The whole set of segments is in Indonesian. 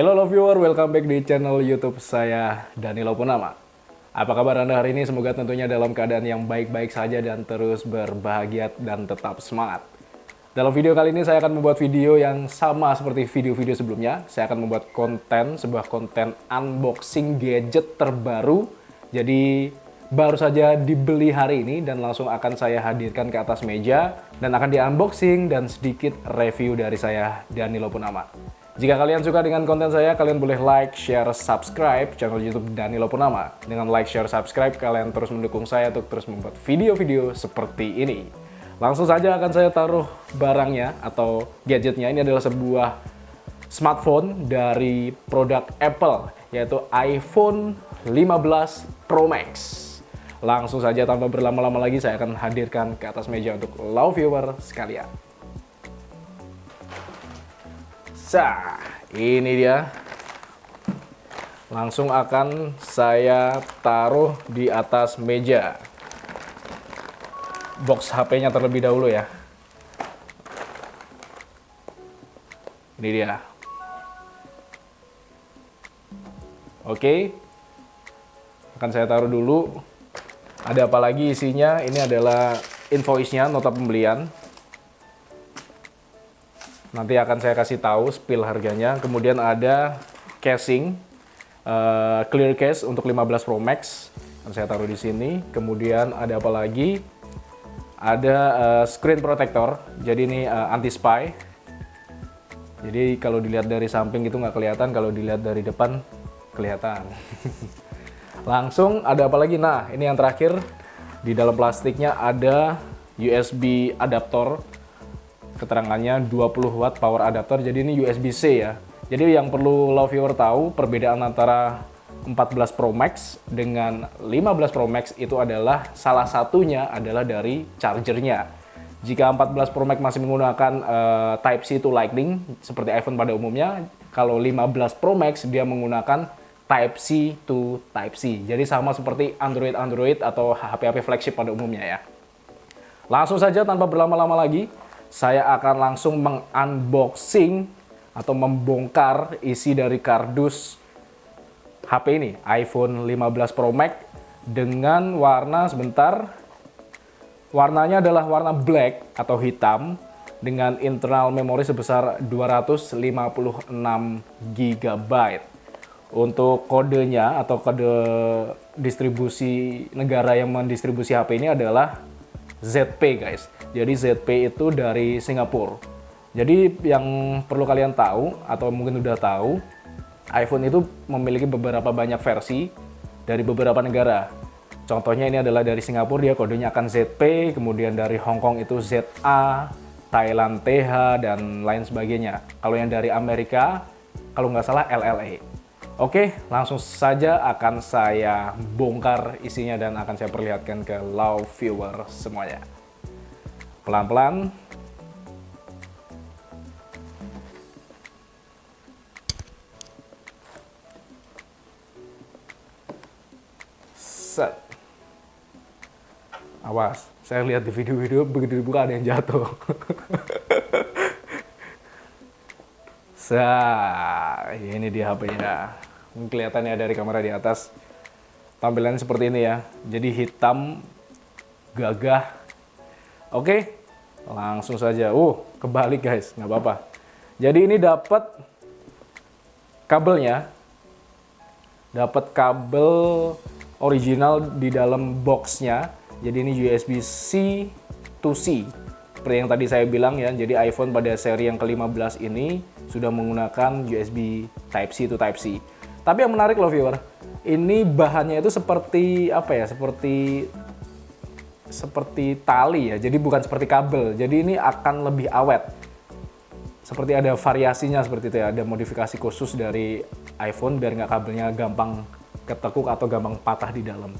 Hello love viewer, welcome back di channel YouTube saya Danilo Punama. Apa kabar Anda hari ini? Semoga tentunya dalam keadaan yang baik-baik saja dan terus berbahagia dan tetap semangat. Dalam video kali ini saya akan membuat video yang sama seperti video-video sebelumnya. Saya akan membuat sebuah konten unboxing gadget terbaru. Jadi baru saja dibeli hari ini dan langsung akan saya hadirkan ke atas meja dan akan di-unboxing dan sedikit review dari saya Danilo Punama. Jika kalian suka dengan konten saya, kalian boleh like, share, subscribe channel YouTube Danilo Punama. Dengan like, share, subscribe, kalian terus mendukung saya untuk terus membuat video-video seperti ini. Langsung saja akan saya taruh barangnya atau gadgetnya. Ini adalah sebuah smartphone dari produk Apple, yaitu iPhone 15 Pro Max. Langsung saja tanpa berlama-lama lagi, saya akan hadirkan ke atas meja untuk love viewer sekalian. Ini dia. Langsung akan saya taruh di atas meja. Box HP-nya terlebih dahulu ya. Ini dia. Oke. Akan saya taruh dulu. Ada apa lagi isinya? Ini adalah invoice-nya, nota pembelian. Nanti akan saya kasih tahu spill harganya. Kemudian ada casing, clear case untuk 15 Pro Max. Akan saya taruh di sini. Kemudian ada apa lagi? Ada screen protector. Jadi ini anti spy. Jadi kalau dilihat dari samping itu nggak kelihatan, kalau dilihat dari depan kelihatan. Langsung ada apa lagi? Nah, ini yang terakhir. Di dalam plastiknya ada USB adaptor. Keterangannya 20 watt power adapter, jadi ini USB-C ya. Jadi yang perlu love viewer tahu, perbedaan antara 14 Pro Max dengan 15 Pro Max itu adalah salah satunya adalah dari chargernya. Jika 14 Pro Max masih menggunakan Type-C to Lightning seperti iPhone pada umumnya, kalau 15 Pro Max dia menggunakan Type-C to Type-C. Jadi sama seperti Android atau HP-HP flagship pada umumnya ya. Langsung saja tanpa berlama-lama lagi, saya akan langsung mengunboxing atau membongkar isi dari kardus HP ini, iPhone 15 Pro Max dengan warna, sebentar, warnanya adalah warna black atau hitam dengan internal memori sebesar 256 GB. Untuk kodenya atau kode distribusi negara yang mendistribusi HP ini adalah ZP guys. Jadi ZP itu dari Singapura. Jadi yang perlu kalian tahu atau mungkin udah tahu, iPhone itu memiliki beberapa banyak versi dari beberapa negara. Contohnya ini adalah dari Singapura, dia kodenya akan ZP, kemudian dari Hong Kong itu ZA, Thailand TH, dan lain sebagainya. Kalau yang dari Amerika, kalau nggak salah LLA. Oke, langsung saja akan saya bongkar isinya dan akan saya perlihatkan ke love viewer semuanya. Pelan-pelan. Set. Awas, saya lihat di video-video begitu dibuka ada yang jatuh. Ini dia HP-nya. Kelihatannya dari kamera di atas. Tampilannya seperti ini ya. Jadi hitam, gagah. Oke, langsung saja. Kebalik guys, nggak apa-apa. Jadi ini dapat kabelnya. Dapat kabel original di dalam boxnya. Jadi ini USB-C to C. Seperti yang tadi saya bilang ya, jadi iPhone pada seri yang ke-15 ini sudah menggunakan USB Type-C to Type-C. Tapi yang menarik loh viewer, ini bahannya itu seperti apa ya? Seperti tali ya. Jadi bukan seperti kabel. Jadi ini akan lebih awet. Seperti ada variasinya seperti itu ya. Ada modifikasi khusus dari iPhone biar nggak kabelnya gampang ketekuk atau gampang patah di dalam.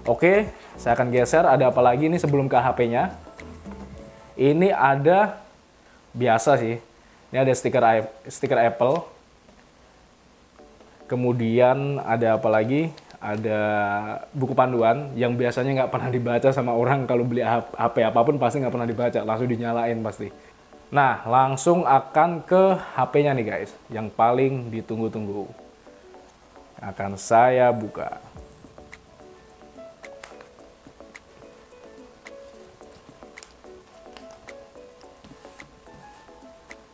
Oke, saya akan geser. Ada apa lagi nih sebelum ke HP-nya? Ini ada biasa sih. Ini ada stiker Apple. Kemudian ada apa lagi? Ada buku panduan yang biasanya nggak pernah dibaca sama orang kalau beli HP apapun pasti nggak pernah dibaca, langsung dinyalain pasti. Nah, langsung akan ke HP-nya nih guys, yang paling ditunggu-tunggu. Akan saya buka.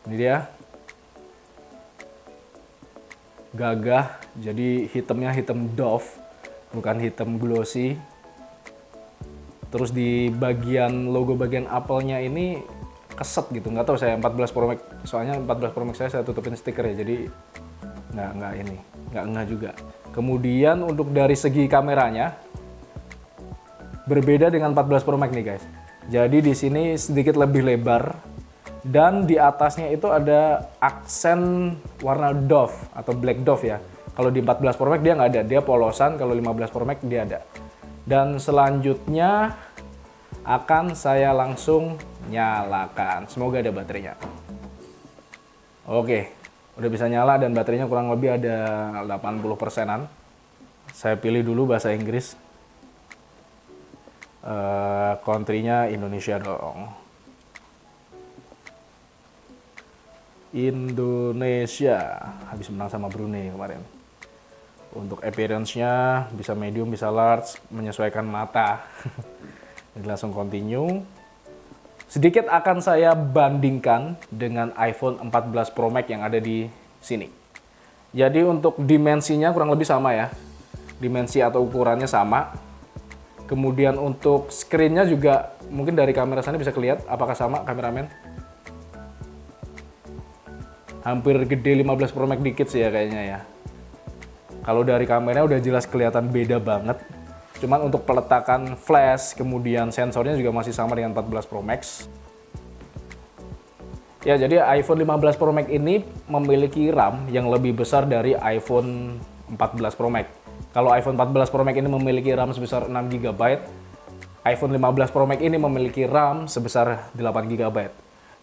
Ini dia. Gagah, jadi hitamnya hitam doff, bukan hitam glossy. Terus di bagian logo bagian Apple-nya ini keset gitu, nggak tahu saya 14 Pro Max, soalnya 14 Pro Max saya tutupin stiker ya, jadi nggak ngeh juga. Kemudian untuk dari segi kameranya berbeda dengan 14 Pro Max nih guys. Jadi di sini sedikit lebih lebar dan di atasnya itu ada aksen warna doff atau black doff ya. Kalau di 14 Pro Max dia nggak ada, dia polosan. Kalau 15 Pro Max dia ada. Dan selanjutnya akan saya langsung nyalakan. Semoga ada baterainya. Oke, udah bisa nyala dan baterainya kurang lebih ada 80%-an. Saya pilih dulu bahasa Inggris. Country-nya Indonesia dong. Indonesia. Habis menang sama Brunei kemarin. Untuk appearance-nya bisa medium, bisa large, menyesuaikan mata. Jadi langsung continue. Sedikit akan saya bandingkan dengan iPhone 14 Pro Max yang ada di sini. Jadi untuk dimensinya kurang lebih sama ya. Dimensi atau ukurannya sama. Kemudian untuk screen-nya juga mungkin dari kamera sana bisa kelihatan apakah sama kameramen. Hampir gede 15 Pro Max dikit sih ya kayaknya ya. Kalau dari kameranya udah jelas kelihatan beda banget. Cuman untuk peletakan flash, kemudian sensornya juga masih sama dengan 14 Pro Max. Ya, jadi iPhone 15 Pro Max ini memiliki RAM yang lebih besar dari iPhone 14 Pro Max. Kalau iPhone 14 Pro Max ini memiliki RAM sebesar 6 GB, iPhone 15 Pro Max ini memiliki RAM sebesar 8 GB.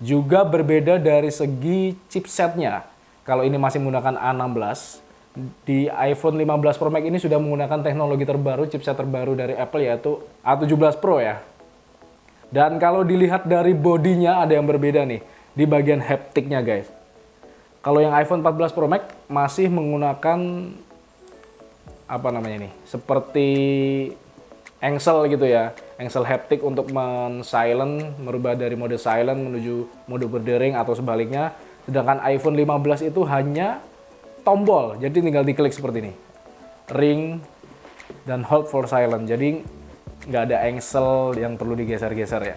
Juga berbeda dari segi chipsetnya. Kalau ini masih menggunakan A16, di iPhone 15 Pro Max ini sudah menggunakan teknologi terbaru, chipset terbaru dari Apple yaitu A17 Pro ya. Dan kalau dilihat dari bodinya ada yang berbeda nih, di bagian haptiknya guys. Kalau yang iPhone 14 Pro Max masih menggunakan apa namanya nih, seperti engsel gitu ya, engsel haptik untuk men-silent, merubah dari mode silent menuju mode berdering atau sebaliknya. Sedangkan iPhone 15 itu hanya tombol, jadi tinggal diklik seperti ini, ring dan hold for silent, jadi nggak ada engsel yang perlu digeser-geser ya.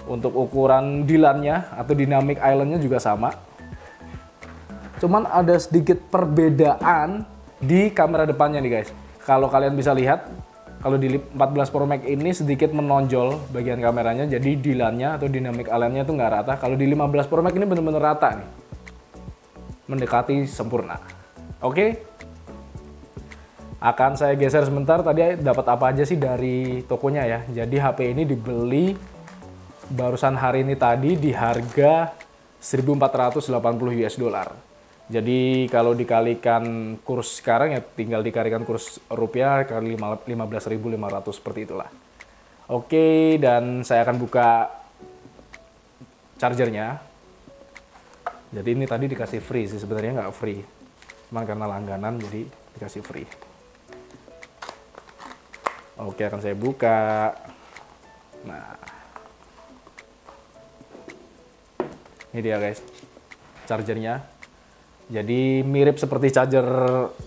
Untuk ukuran dilannya atau dynamic islandnya juga sama, cuman ada sedikit perbedaan di kamera depannya nih guys. Kalau kalian bisa lihat, kalau di 14 Pro Max ini sedikit menonjol bagian kameranya, jadi dilannya atau dynamic islandnya itu nggak rata. Kalau di 15 Pro Max ini bener-bener rata nih, mendekati sempurna. Oke, akan saya geser sebentar. Tadi dapat apa aja sih dari tokonya ya. Jadi HP ini dibeli barusan hari ini tadi di harga 1.480 US dollar. Jadi kalau dikalikan kurs sekarang ya tinggal dikalikan kurs rupiah kali 15.500 seperti itulah. Oke, dan saya akan buka chargernya. Jadi ini tadi dikasih free sih, sebenarnya nggak free. Cuman karena langganan jadi dikasih free. Oke, akan saya buka. Nah, ini dia guys, chargernya. Jadi mirip seperti charger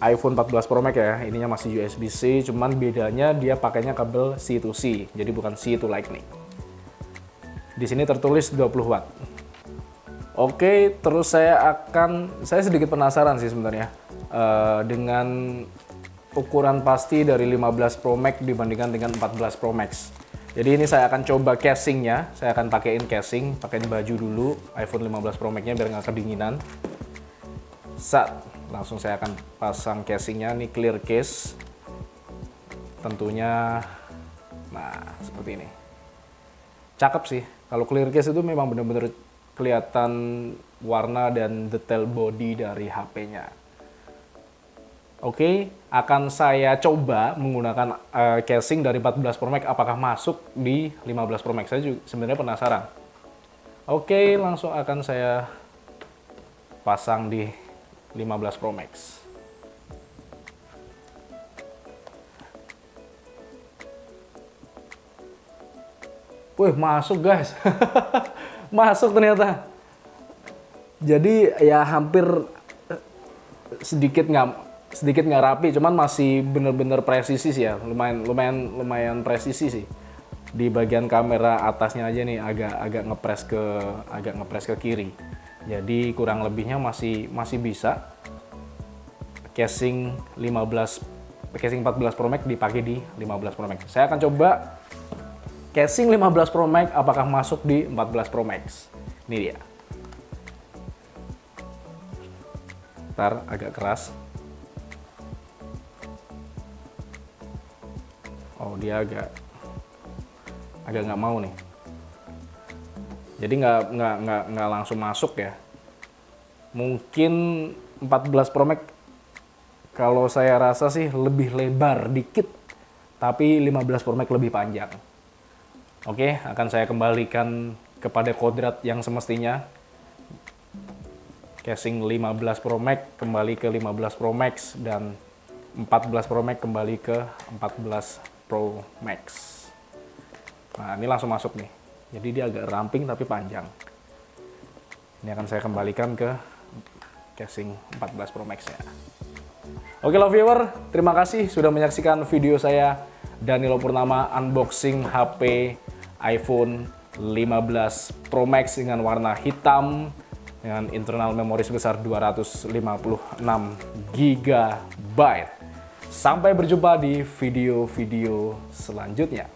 iPhone 14 Pro Max ya. Ininya masih USB-C, cuman bedanya dia pakainya kabel C to C, jadi bukan C to Lightning. Di sini tertulis 20 watt. Oke, terus saya sedikit penasaran sih sebenarnya dengan ukuran pasti dari 15 Pro Max dibandingkan dengan 14 Pro Max. Jadi ini saya akan coba casingnya, saya akan pakaiin casing, pakaiin baju dulu iPhone 15 Pro Max-nya biar nggak kedinginan. Langsung saya akan pasang casingnya, ini clear case. Tentunya, nah seperti ini. Cakep sih, kalau clear case itu memang benar-benar kelihatan warna dan detail body dari HP-nya. Oke, akan saya coba menggunakan casing dari 14 Pro Max, apakah masuk di 15 Pro Max. Saya juga sebenarnya penasaran. Oke, langsung akan saya pasang di 15 Pro Max. Wih, masuk guys. Masuk ternyata. Jadi ya hampir sedikit nggak rapi, cuman masih bener-bener presisi sih ya. Lumayan presisi sih. Di bagian kamera atasnya aja nih agak ngepres ke kiri. Jadi kurang lebihnya masih bisa. Casing 14 Pro Max dipakai di 15 Pro Max. Saya akan coba casing 15 Pro Max apakah masuk di 14 Pro Max. Ini dia. Ntar agak keras. Oh, dia agak nggak mau nih. Jadi nggak langsung masuk ya. Mungkin 14 Pro Max kalau saya rasa sih lebih lebar dikit, tapi 15 Pro Max lebih panjang. Oke, akan saya kembalikan kepada kodrat yang semestinya. Casing 15 Pro Max kembali ke 15 Pro Max dan 14 Pro Max kembali ke 14 Pro Max. Nah, ini langsung masuk nih. Jadi dia agak ramping tapi panjang. Ini akan saya kembalikan ke casing 14 Pro Max-nya. Oke lah viewer, terima kasih sudah menyaksikan video saya Danilo Purnama unboxing HP iPhone 15 Pro Max dengan warna hitam dengan internal memori sebesar 256 GB. Sampai berjumpa di video-video selanjutnya.